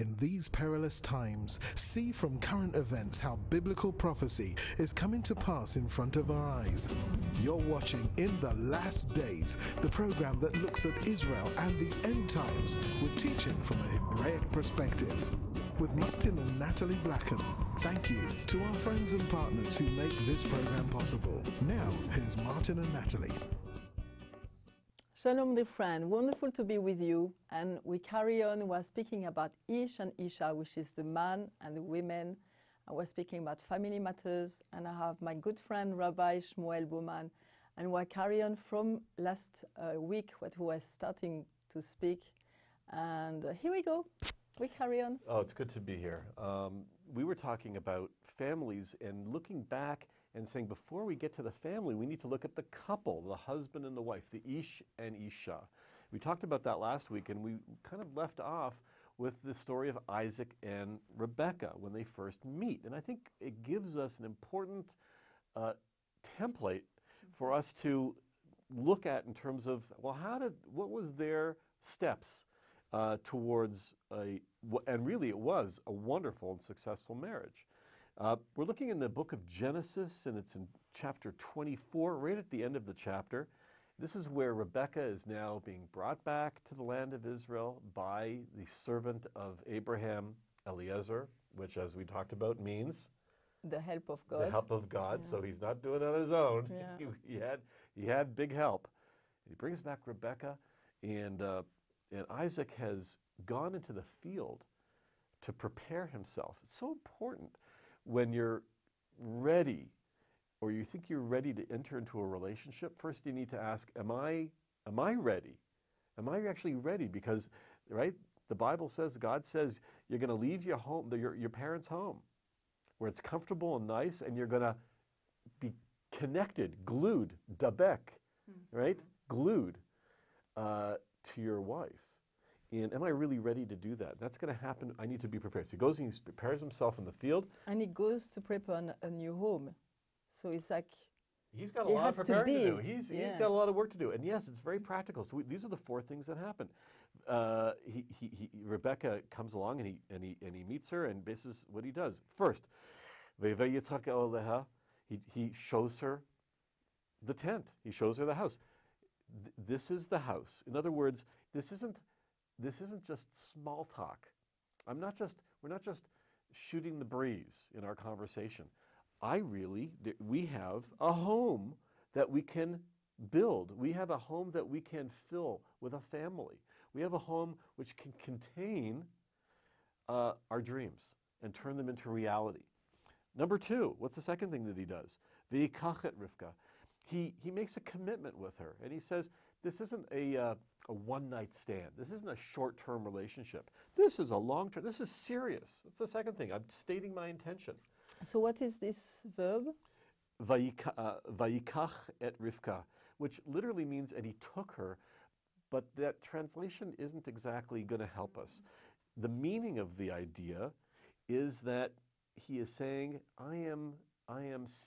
In these perilous times, see from current events how biblical prophecy is coming to pass in front of our eyes. You're watching In the Last Days, the program that looks at Israel and the end times with teaching from a Hebraic perspective. With Martin and Natalie Blackham, thank you to our friends and partners who make this program possible. Now, here's Martin and Natalie. Shalom, dear friend. Wonderful to be with you. And we carry on. We're speaking about Ish and Isha, which is the man and the women. And we're speaking about family matters. And I have my good friend, Rabbi Shmuel Bowman. And we're carry on from last week, what we were starting to speak. And here we go. We carry on. Oh, it's good to be here. We were talking about families and looking back and saying before we get to the family, we need to look at the couple, the husband and the wife, the Ish and Isha. We talked about that last week, and we kind of left off with the story of Isaac and Rebekah when they first meet. And I think it gives us an important template for us to look at in terms of, well, what was their steps towards and really it was a wonderful and successful marriage. We're looking in the book of Genesis, and it's in chapter 24, right at the end of the chapter. This is where Rebekah is now being brought back to the land of Israel by the servant of Abraham, Eliezer, which, as we talked about, means the help of God. The help of God. Yeah. So he's not doing it on his own. Yeah. He had big help. He brings back Rebekah, and Isaac has gone into the field to prepare himself. It's so important when you're ready, or you think you're ready to enter into a relationship. First, you need to ask, am I ready? Am I actually ready? Because, right, the Bible says, God says, you're going to leave your home, your parents' home, where it's comfortable and nice, and you're going to be connected, glued, dabek, right, glued to your wife. And am I really ready to do that? That's going to happen. I need to be prepared. So he goes and he prepares himself in the field. And he goes to prepare a new home. So it's like he's got a lot of preparing to do. He's got a lot of work to do. And yes, it's very practical. So these are the four things that happen. Rebekah comes along and he meets her, and this is what he does. First, he shows her the tent. He shows her the house. This is the house. In other words, this isn't just small talk. We're not just shooting the breeze in our conversation. We have a home that we can build. We have a home that we can fill with a family. We have a home which can contain our dreams and turn them into reality. Number two, what's the second thing that he does? V'yikach Rivka. He makes a commitment with her, and he says, this isn't a one-night stand. This isn't a short-term relationship. This is a long-term. This is serious. That's the second thing. I'm stating my intention. So what is this verb? Vayikach et Rivka, which literally means, and he took her, but that translation isn't exactly going to help us. The meaning of the idea is that he is saying, I am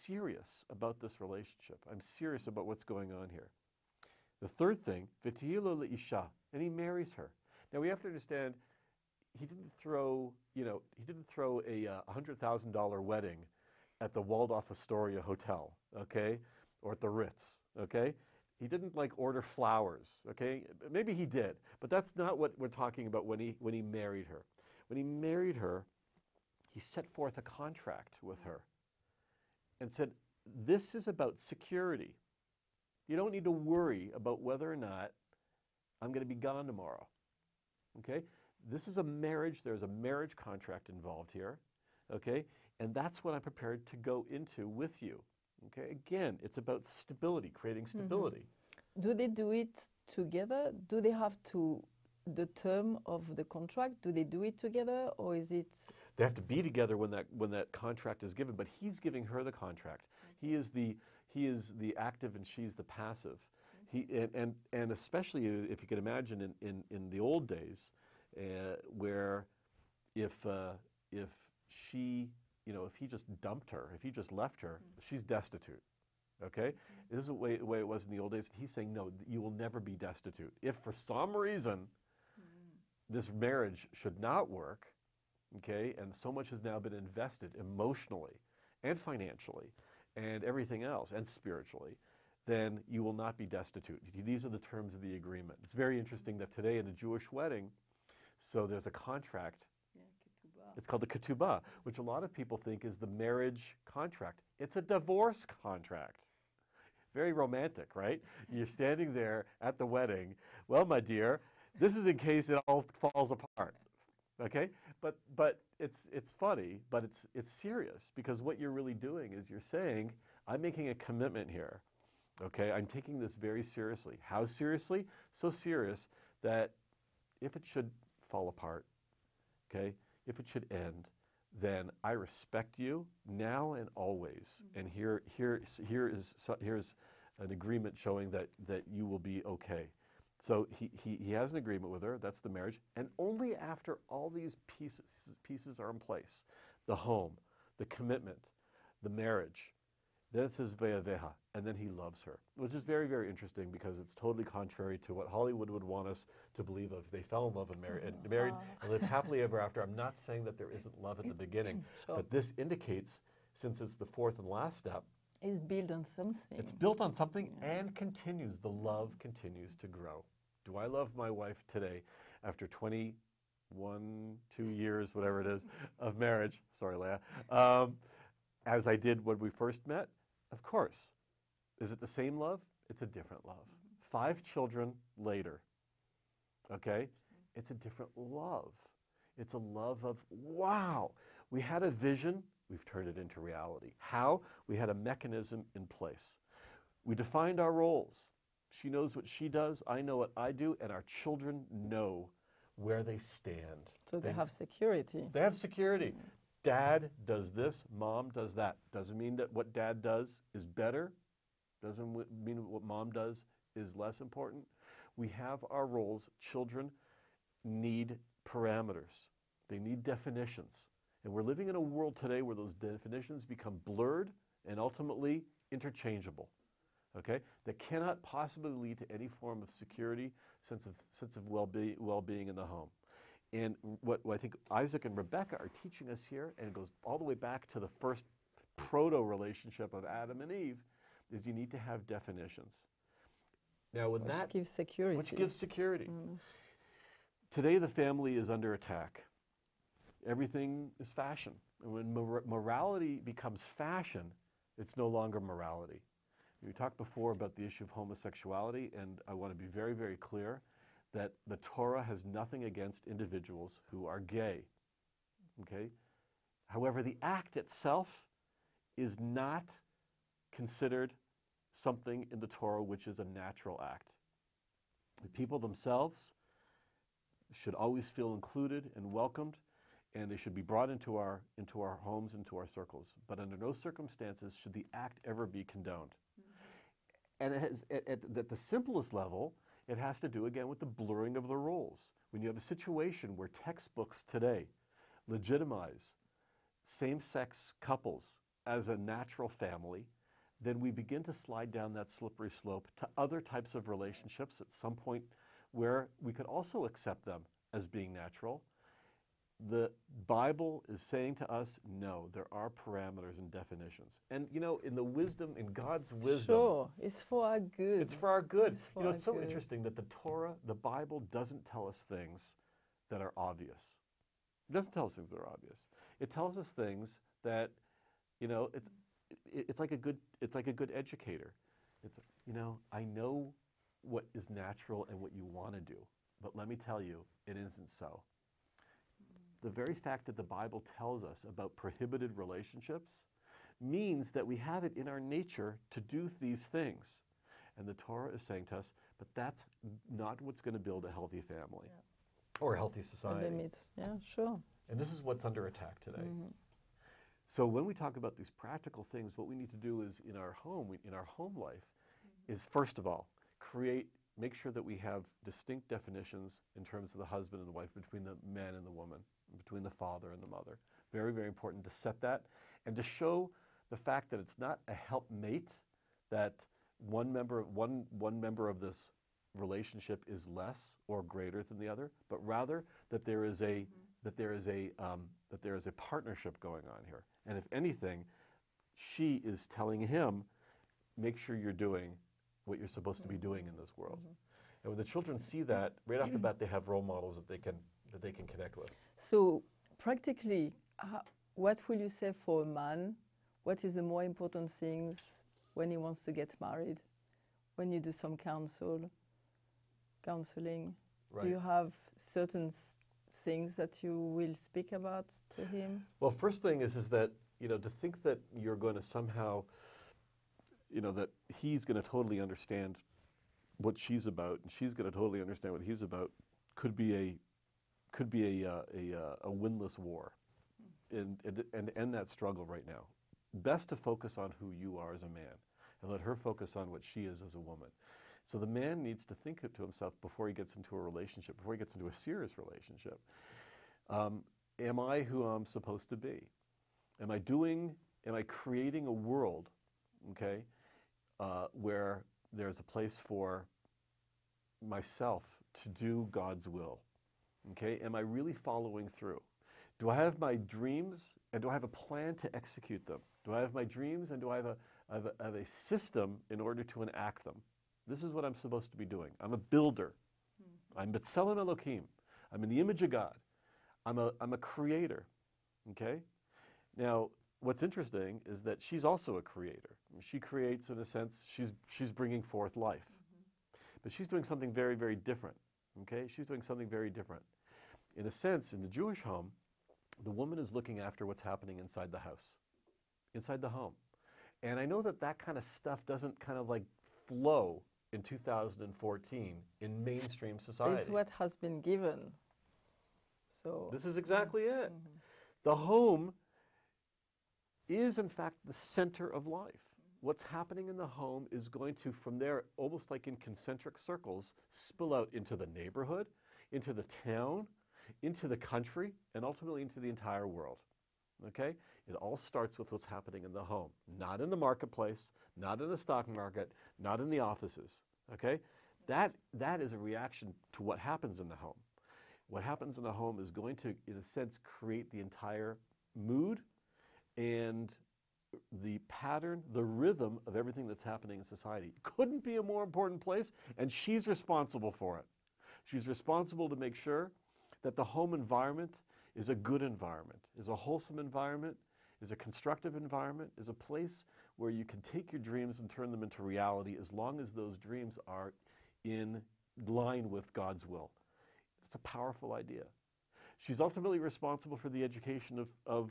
serious about this relationship. I'm serious about what's going on here. The third thing, v'tihilo le'isha, and he marries her. Now we have to understand, he didn't throw a $100,000 wedding at the Waldorf Astoria Hotel, okay, or at the Ritz, okay. He didn't order flowers, okay. Maybe he did, but that's not what we're talking about when he married her. When he married her, he set forth a contract with her and said, this is about security. You don't need to worry about whether or not I'm going to be gone tomorrow. Okay? This is a marriage. There's a marriage contract involved here. Okay? And that's what I'm prepared to go into with you. Okay? Again, it's about stability, creating stability. Mm-hmm. Do they do it together? Do they have the term of the contract? Do they do it together, or is it? They have to be together when that contract is given, but he's giving her the contract. Okay. He is the active and she's the passive. Okay. And especially if you can imagine in the old days, where if he just dumped her, if he just left her, she's destitute. Okay? This is the way it was in the old days. He's saying, no, you will never be destitute. If for some reason this marriage should not work, okay, and so much has now been invested emotionally and financially and everything else and spiritually, then you will not be destitute. These are the terms of the agreement. It's very interesting that today in a Jewish wedding, so there's a contract. Yeah, ketubah. It's called the ketubah, which a lot of people think is the marriage contract. It's a divorce contract. Very romantic, right? You're standing there at the wedding. Well, my dear, this is in case it all falls apart. Okay? But it's funny, but it's serious, because what you're really doing is you're saying, I'm making a commitment here. Okay? I'm taking this very seriously. How seriously? So serious that if it should fall apart, okay, if it should end, then I respect you now and always. And here's an agreement showing that you will be okay. So he has an agreement with her. That's the marriage. And only after all these pieces are in place, the home, the commitment, the marriage, then it says ve'aveha, and then he loves her, which is very, very interesting, because it's totally contrary to what Hollywood would want us to believe of. They fell in love and married and lived happily ever after. I'm not saying that there isn't love at the beginning, Sure. but this indicates, since it's the fourth and last step, It's built on something. it's built on something and continues. The love continues to grow. Do I love my wife today after 21, 2 years, whatever it is, of marriage? Sorry, Leah. As I did when we first met? Of course. Is it the same love? It's a different love. 5 children later, okay? It's a different love. It's a love of, wow, we had a vision, we've turned it into reality. How? We had a mechanism in place. We defined our roles. She knows what she does, I know what I do, and our children know where they stand. So they have security. They have security. Dad does this, mom does that. Doesn't mean that what dad does is better. Doesn't mean what mom does is less important. We have our roles. Children need parameters. They need definitions. And we're living in a world today where those definitions become blurred and ultimately interchangeable. Okay? That cannot possibly lead to any form of security, sense of well-being in the home. And what I think Isaac and Rebecca are teaching us here, and it goes all the way back to the first proto-relationship of Adam and Eve, is you need to have definitions. Now, with that, gives security. Which gives security. Today, the family is under attack. Everything is fashion. And when morality becomes fashion, it's no longer morality. We talked before about the issue of homosexuality, and I want to be very, very clear that the Torah has nothing against individuals who are gay. Okay? However, the act itself is not considered something in the Torah which is a natural act. The people themselves should always feel included and welcomed, and they should be brought into our homes, into our circles. But under no circumstances should the act ever be condoned. And it has, at the simplest level, it has to do, again, with the blurring of the roles. When you have a situation where textbooks today legitimize same-sex couples as a natural family, then we begin to slide down that slippery slope to other types of relationships at some point where we could also accept them as being natural. The Bible is saying to us, no, there are parameters and definitions. And, you know, in the wisdom, in God's wisdom... Sure, it's for our good. It's for our good. You know, it's so interesting that the Torah, the Bible, doesn't tell us things that are obvious. It doesn't tell us things that are obvious. It tells us things that, you know, it's like a good educator. It's, you know, I know what is natural and what you want to do, but let me tell you, it isn't so. The very fact that the Bible tells us about prohibited relationships means that we have it in our nature to do these things. And the Torah is saying to us, but that's not what's going to build a healthy family or a healthy society. Limits. Yeah, sure. And this is what's under attack today. So when we talk about these practical things, what we need to do is in our home life, is first of all, make sure that we have distinct definitions in terms of the husband and the wife, between the man and the woman, between the father and the mother. Very, very important to set that and to show the fact that it's not a helpmate, that one member of this relationship is less or greater than the other, but rather that there is a that there is a partnership going on here. And if anything, she is telling him, make sure you're doing what you're supposed to be doing in this world. And when the children see that, right off the bat, they have role models that they can connect with. So practically, what will you say for a man? What is the more important things when he wants to get married? When you do some counseling, Right. do you have certain things that you will speak about to him? Well, first thing is that, to think that you're going to somehow, that he's going to totally understand what she's about and she's going to totally understand what he's about could be a winless war and end that struggle right now. Best to focus on who you are as a man and let her focus on what she is as a woman. So the man needs to think to himself before he gets into a relationship, before he gets into a serious relationship. Am I who I'm supposed to be? Am I creating a world, okay, where there's a place for myself to do God's will? Okay, am I really following through? Do I have my dreams and do I have a plan to execute them? Do I have my dreams and do I have a system in order to enact them? This is what I'm supposed to be doing. I'm a builder. I'm B'Tselem Elokim. I'm in the image of God. I'm a creator. Okay? Now, what's interesting is that she's also a creator. She creates, in a sense, she's bringing forth life. But she's doing something very, very different. Okay? She's doing something very different. In a sense, in the Jewish home, the woman is looking after what's happening inside the house, inside the home. And I know that kind of stuff doesn't kind of like flow in 2014 in mainstream society. It's what has been given. So this is exactly it. The home is, in fact, the center of life. What's happening in the home is going to, from there, almost like in concentric circles, spill out into the neighborhood, into the town, into the country, and ultimately into the entire world. Okay? It all starts with what's happening in the home, not in the marketplace, not in the stock market, not in the offices. Okay? That is a reaction to what happens in the home. What happens in the home is going to, in a sense, create the entire mood and the pattern, the rhythm of everything that's happening in society. Couldn't be a more important place, and she's responsible for it. She's responsible to make sure that the home environment is a good environment, is a wholesome environment, is a constructive environment, is a place where you can take your dreams and turn them into reality as long as those dreams are in line with God's will. It's a powerful idea. She's ultimately responsible for the education of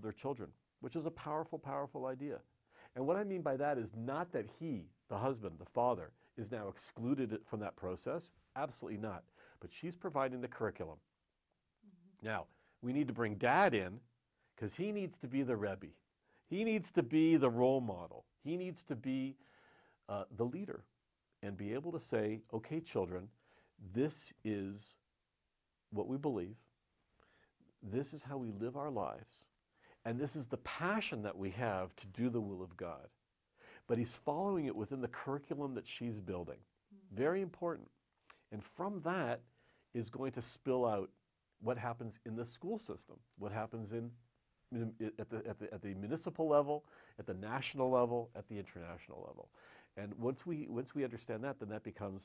their children, which is a powerful, powerful idea. And what I mean by that is not that he, the husband, the father, is now excluded from that process. Absolutely not. But she's providing the curriculum. Now, we need to bring dad in because he needs to be the Rabbi. He needs to be the role model. He needs to be the leader and be able to say, okay, children, this is what we believe. This is how we live our lives. And this is the passion that we have to do the will of God. But he's following it within the curriculum that she's building. Very important. And from that is going to spill out what happens in the school system, what happens at the municipal level, at the national level, at the international level. And once we understand that, then that becomes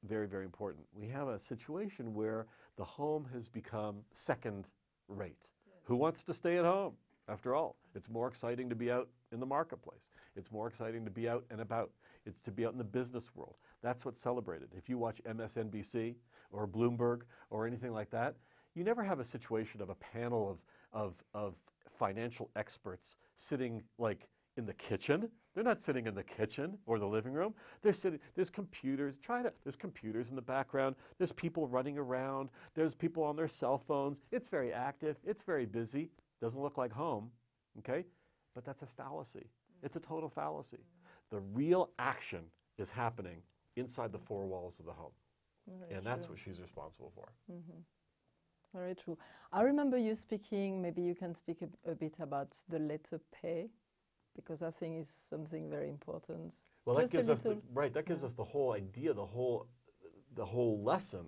very, very important. We have a situation where the home has become second rate. Yes. Who wants to stay at home? After all, it's more exciting to be out in the marketplace. It's more exciting to be out and about. It's to be out in the business world. That's what's celebrated. If you watch MSNBC or Bloomberg or anything like that, you never have a situation of a panel of financial experts sitting like in the kitchen. They're not sitting in the kitchen or the living room. They're sitting, there's computers. There's computers in the background. There's people running around. There's people on their cell phones. It's very active. It's very busy. Doesn't look like home, okay? But that's a fallacy. It's a total fallacy. The real action is happening inside the four walls of the home. Very and that's true. what she's responsible for. Very true. I remember you speaking, maybe you can speak a bit about the letter pay, because I think it's something very important. Well, Just that gives us little, that gives us the whole idea, the whole the whole lesson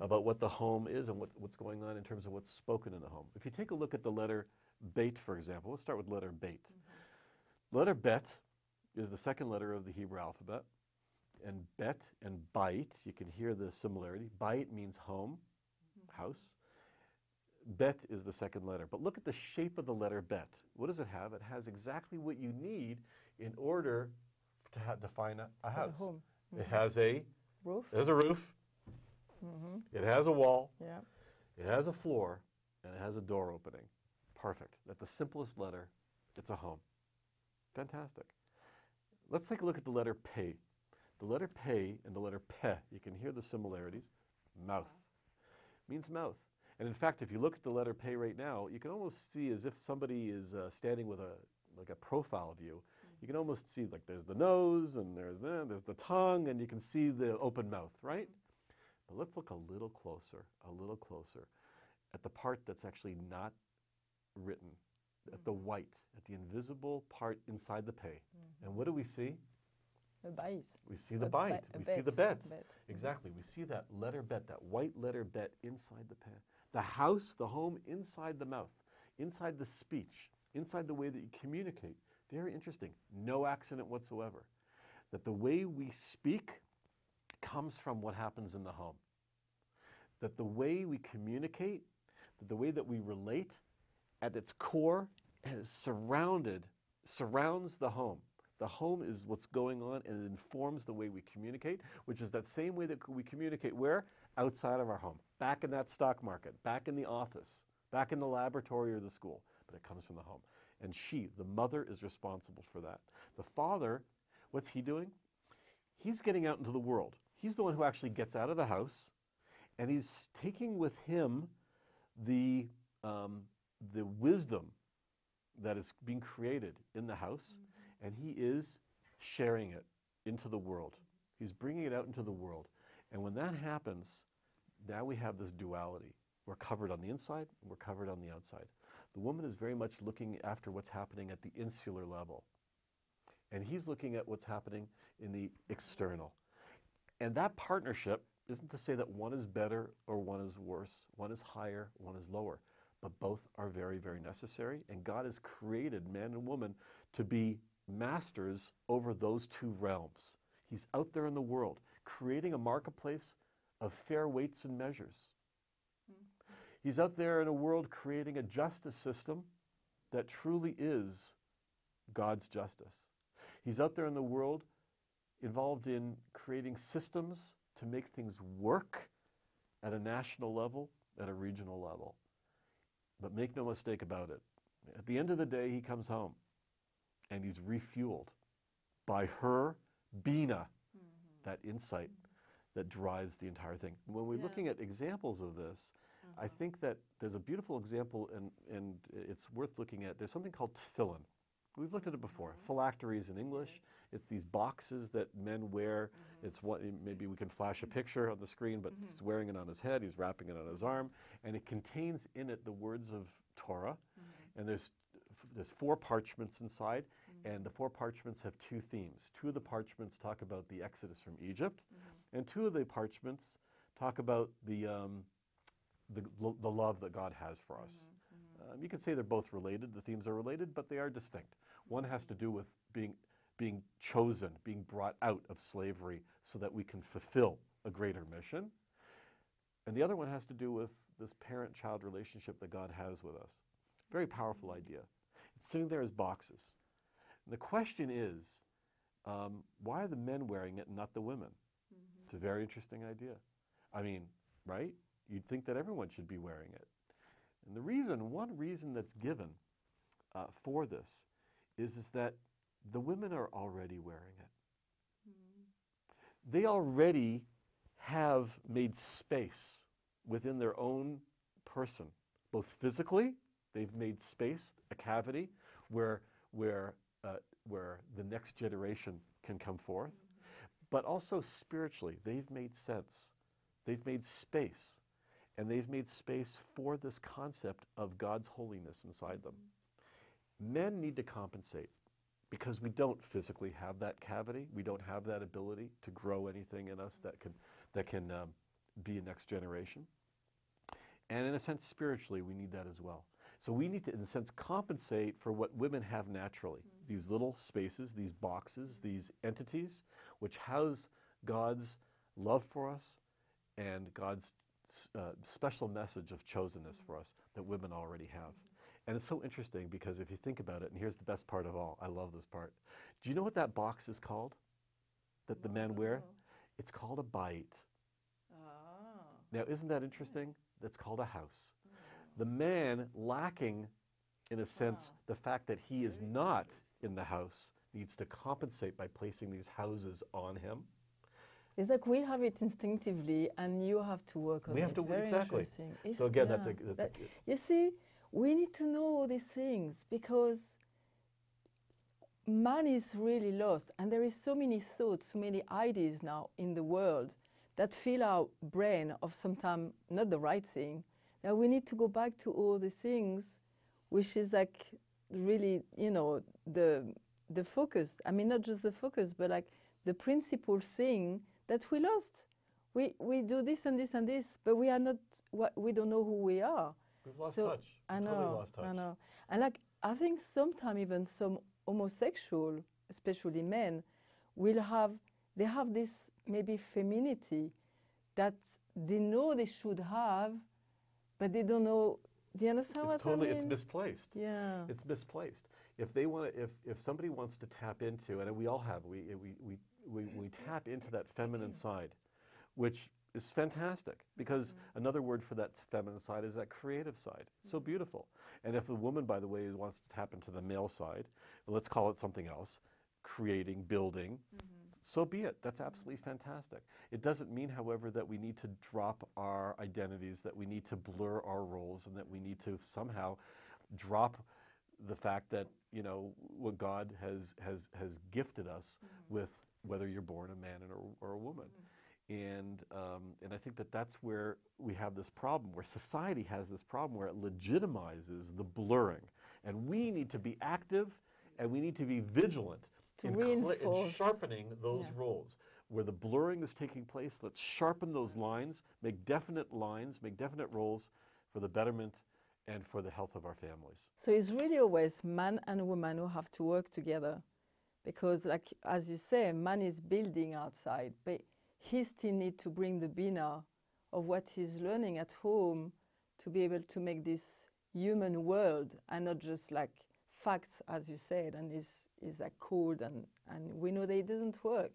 about what the home is and what's going on in terms of what's spoken in the home. If you take a look at the letter Bet, for example, let's start with letter Bet. Letter Bet is the second letter of the Hebrew alphabet. And Bet and Bait, you can hear the similarity. Bait means home, house. Bet is the second letter. But look at the shape of the letter Bet. What does it have? It has exactly what you need in order to define a house. Home. It has a Roof. It has a roof. It has a wall. Yeah. It has a floor. And it has a door opening. Perfect. At the simplest letter, it's a home. Fantastic. Let's take a look at the letter Pe. The letter Pe and the letter Pe, you can hear the similarities. Mouth. Means mouth. And in fact, if you look at the letter Pe right now, you can almost see as if somebody is standing with a profile view. You can almost see like there's the nose and there's the tongue, and you can see the open mouth, right? But let's look a little closer at the part that's actually not written, at the white, at the invisible part inside the Pe. And what do we see? The bite. We see the bite. We see the Bet. Exactly. We see that letter Bet, that white letter Bet inside the Pe. The house, the home, inside the mouth, inside the speech, inside the way that you communicate. Very interesting. No accident whatsoever. That the way we speak comes from what happens in the home. That the way we communicate, that the way that we relate, at its core, surrounds the home. The home is what's going on, and it informs the way we communicate, which is that same way that we communicate where? Outside of our home. Back in that stock market, back in the office, back in the laboratory or the school. But it comes from the home. And she, the mother, is responsible for that. The father, what's he doing? He's getting out into the world. He's the one who actually gets out of the house, and he's taking with him the wisdom that is being created in the house, and he is sharing it into the world. He's bringing it out into the world. And when that happens, now we have this duality. We're covered on the inside, and we're covered on the outside. The woman is very much looking after what's happening at the insular level. And he's looking at what's happening in the external. And that partnership isn't to say that one is better or one is worse, one is higher, one is lower. But both are very, very necessary. And God has created man and woman to be masters over those two realms. He's out there in the world, creating a marketplace of fair weights and measures. He's out there in a world creating a justice system that truly is God's justice. He's out there in the world involved in creating systems to make things work at a national level, at a regional level. But make no mistake about it. At the end of the day, he comes home and he's refueled by her Bina, that insight that drives the entire thing. When we're looking at examples of this, I think that there's a beautiful example, and it's worth looking at. There's something called tefillin. We've looked at it before. Phylacteries in English. It's these boxes that men wear. It's what, maybe we can flash a picture on the screen, but he's wearing it on his head. He's wrapping it on his arm, and it contains in it the words of Torah. And there's 4 parchments inside, and the 4 parchments have 2 themes. 2 of the parchments talk about the Exodus from Egypt, and 2 of the parchments talk about the love that God has for us. You could say they're both related. The themes are related, but they are distinct. One has to do with being chosen, being brought out of slavery so that we can fulfill a greater mission. And the other one has to do with this parent-child relationship that God has with us. Very powerful idea. It's sitting there as boxes. And the question is, why are the men wearing it and not the women? It's a very interesting idea. I mean, right? You'd think that everyone should be wearing it. And one reason that's given for this is that the women are already wearing it. They already have made space within their own person, both physically. They've made space, a cavity, where the next generation can come forth, but also spiritually. They've made sense. They've made space. And they've made space for this concept of God's holiness inside them. Men need to compensate because we don't physically have that cavity. We don't have that ability to grow anything in us that that can be a next generation. And in a sense, spiritually, we need that as well. So we need to, in a sense, compensate for what women have naturally. These little spaces, these boxes, these entities, which house God's love for us and God's special message of chosenness for us that women already have. And it's so interesting because if you think about it, and here's the best part of all, I love this part. Do you know what that box is called that the men wear? It's called a bait. Now, isn't that interesting? That's called a house. The man lacking, in a sense, the fact that he is not in the house needs to compensate by placing these houses on him. It's like we have it instinctively, and you have to work on it. We have to, Very exactly. interesting. So again, you see, we need to know all these things because man is really lost, and there is so many thoughts, so many ideas now in the world that fill our brain of sometimes not the right thing. Now we need to go back to all the things, which is like really, you know, the focus. I mean, not just the focus, but like the principal thing that we lost. We do this and this and this, but we are not. We don't know who we are. We've lost touch. I know. Totally lost touch. I know. And like I think sometimes even some homosexual, especially men, they have this maybe femininity that they know they should have, but they don't know. Do you understand what I mean? It's misplaced. Yeah. It's misplaced. If they want to, if somebody wants to tap into, and we all have, we tap into that feminine side, which is fantastic because another word for that feminine side is that creative side. It's so beautiful. And if a woman, by the way, wants to tap into the male side, well, let's call it something else, creating, building, so be it. That's absolutely fantastic. It doesn't mean, however, that we need to drop our identities, that we need to blur our roles, and that we need to somehow drop the fact that, you know, what God has gifted us with, whether you're born a man or a woman. And I think that that's where we have this problem, where society has this problem, where it legitimizes the blurring. And we need to be active, and we need to be vigilant in sharpening those roles. Where the blurring is taking place, let's sharpen those lines, make definite roles for the betterment and for the health of our families. So it's really always man and woman who have to work together. Because like, as you say, man is building outside, but he still needs to bring the bina of what he's learning at home to be able to make this human world and not just like facts, as you said, and is like cold and we know that it doesn't work.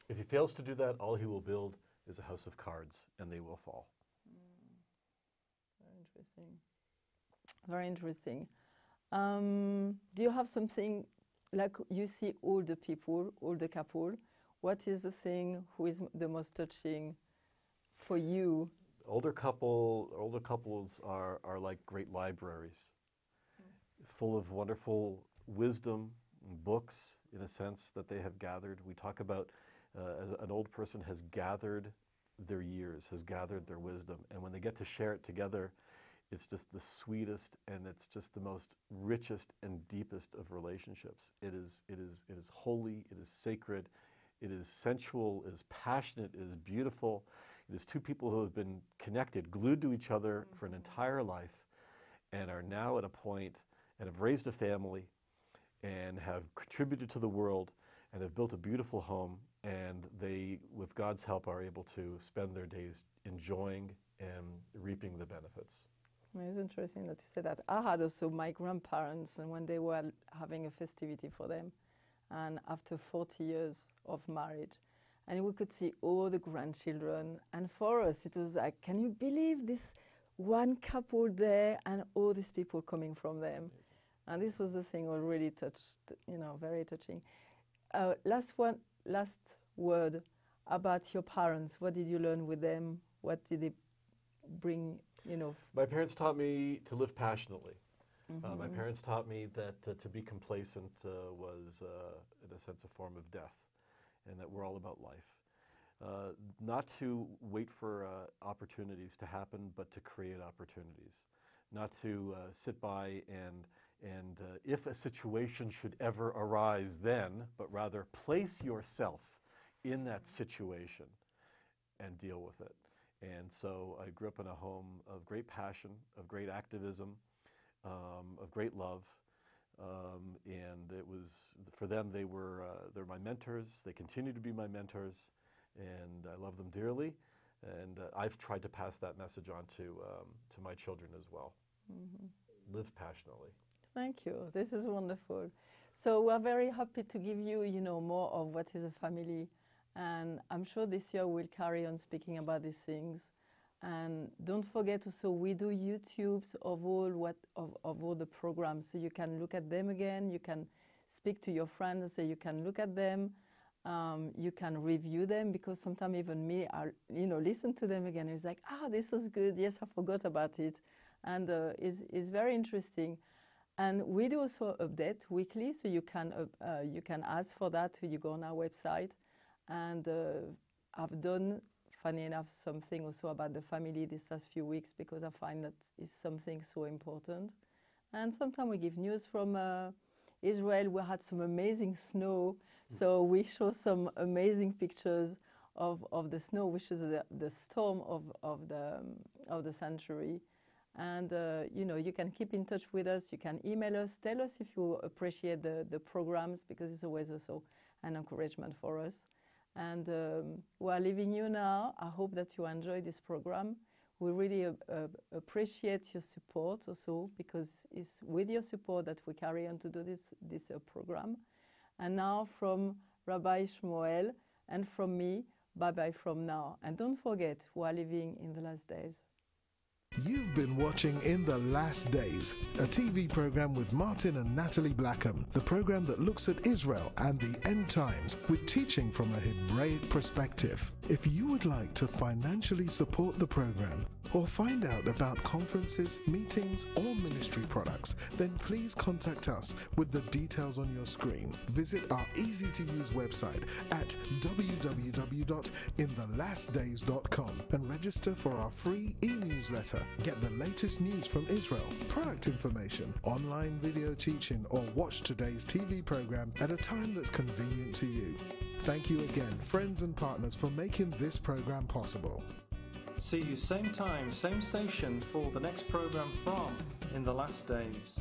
If he fails to do that, all he will build is a house of cards, and they will fall. Very interesting. Very interesting. Do you have something, like you see older people, older couple, what is the thing who is the most touching for you? Older couples are like great libraries, full of wonderful wisdom, books, in a sense, that they have gathered. We talk about as an old person has gathered their years, has gathered their wisdom, and when they get to share it together, it's just the sweetest, and it's just the most richest and deepest of relationships. It is holy, it is sacred, it is sensual, it is passionate, it is beautiful. It is two people who have been connected, glued to each other for an entire life, and are now at a point and have raised a family and have contributed to the world and have built a beautiful home, and they, with God's help, are able to spend their days enjoying and reaping the benefits. It's interesting that you said that. I had also my grandparents, and when they were having a festivity for them, and after 40 years of marriage, and we could see all the grandchildren, and for us it was like, can you believe this one couple there and all these people coming from them? And this was the thing that really touched, you know, very touching. Last word about your parents. What did you learn with them? What did they bring, you know? My parents taught me to live passionately. My parents taught me that to be complacent was, in a sense, a form of death, and that we're all about life. Not to wait for opportunities to happen, but to create opportunities. Not to sit by and if a situation should ever arise then, but rather place yourself in that situation and deal with it. And so I grew up in a home of great passion, of great activism, of great love. And it was, for them, they're my mentors. They continue to be my mentors, and I love them dearly. And I've tried to pass that message on to my children as well. Mm-hmm. Live passionately. Thank you. This is wonderful. So we're very happy to give you, more of what is a family. And I'm sure this year we'll carry on speaking about these things. And don't forget also, we do YouTubes of all the programs, so you can look at them again. You can speak to your friends, so you can look at them. You can review them, because sometimes even me, I listen to them again. It's like, this was good. Yes, I forgot about it, and it's very interesting. And we do also update weekly, so you can ask for that. You go on our website, and I've done, funny enough, something also about the family these last few weeks, because I find that it's something so important. And sometimes we give news from Israel. We had some amazing snow, so we show some amazing pictures of the snow, which is the storm of the century. And you can keep in touch with us. You can email us. Tell us if you appreciate the programs, because it's always also an encouragement for us. And we are leaving you now. I hope that you enjoy this program. We really appreciate your support also, because it's with your support that we carry on to do this program. And now, from Rabbi Shmuel and from me, bye-bye from now. And don't forget, we are living in the last days. You've been watching In the Last Days, a TV program with Martin and Natalie Blackham, the program that looks at Israel and the end times with teaching from a Hebraic perspective. If you would like to financially support the program or find out about conferences, meetings, or ministry products, then please contact us with the details on your screen. Visit our easy-to-use website at www.inthelastdays.com and register for our free e-newsletter. Get the latest news from Israel, product information, online video teaching, or watch today's TV program at a time that's convenient to you. Thank you again, friends and partners, for making this program possible. See you same time, same station for the next program from In the Last Days.